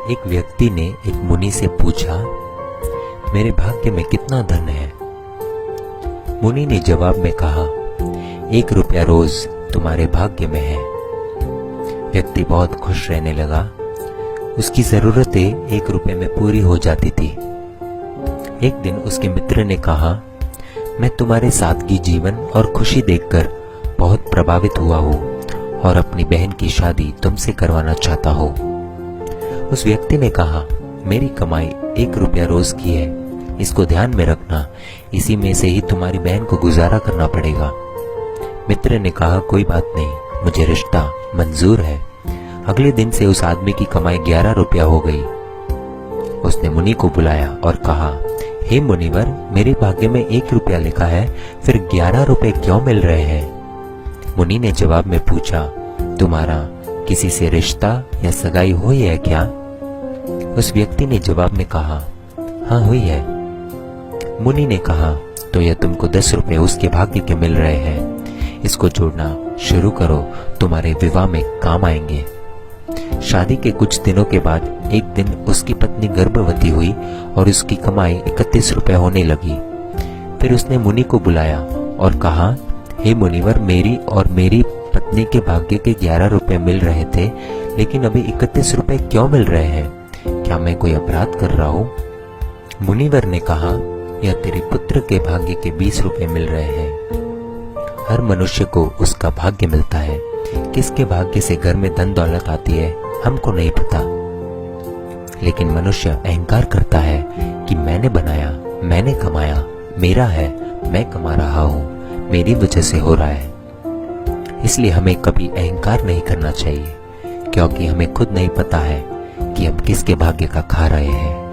एक व्यक्ति ने एक मुनि से पूछा, मेरे भाग्य में कितना धन है? मुनि ने जवाब में कहा, 1 रुपया रोज तुम्हारे भाग्य में है। व्यक्ति बहुत खुश रहने लगा। उसकी जरूरतें 1 रुपये में पूरी हो जाती थी। एक दिन उसके मित्र ने कहा, मैं तुम्हारे सादगी जीवन और खुशी देखकर बहुत प्रभावित हुआ हूँ और अपनी बहन की शादी तुमसे करवाना चाहता हूँ। उस व्यक्ति ने कहा, मेरी कमाई 1 रुपया रोज की है, इसको ध्यान में रखना, इसी में से ही तुम्हारी बहन को गुजारा करना पड़ेगा। मित्र ने कहा, कोई बात नहीं, मुझे रिश्ता मंजूर है। अगले दिन से उस आदमी की कमाई 11 रुपया हो गई। उसने मुनि को बुलाया और कहा, हे मुनिवर, मेरे भाग्य में 1 रुपया लिखा है, फिर 11 रुपए क्यों मिल रहे हैं? मुनि ने जवाब में पूछा, तुम्हारा किसी से रिश्ता या सगाई हुई है क्या? उस व्यक्ति ने जवाब में कहा, हाँ हुई है। मुनि ने कहा, तो यह तुमको 10 रुपए उसके भाग्य के मिल रहे हैं, इसको जोड़ना शुरू करो, तुम्हारे विवाह में काम आएंगे। शादी के कुछ दिनों के बाद एक दिन उसकी पत्नी गर्भवती हुई और उसकी कमाई 31 रुपए होने लगी। फिर उसने मुनि को बुलाया और कहा, हे मुनिवर, मेरी और मेरी पत्नी के भाग्य के 11 रुपए मिल रहे थे, लेकिन अभी 31 रुपए क्यों मिल रहे हैं? क्या मैं कोई अपराध कर रहा हूँ? मुनिवर ने कहा, यह तेरे पुत्र के भाग्य के 20 रुपए मिल रहे हैं। हर मनुष्य को उसका भाग्य मिलता है। किसके भाग्य से घर में धन दौलत आती है हमको नहीं पता, लेकिन मनुष्य अहंकार करता है कि मैंने बनाया, मैंने कमाया, मेरा है, मैं कमा रहा हूँ, मेरी वजह से हो रहा है। इसलिए हमें कभी अहंकार नहीं करना चाहिए, क्योंकि हमें खुद नहीं पता है कि हम किसके भाग्य का खा रहे हैं।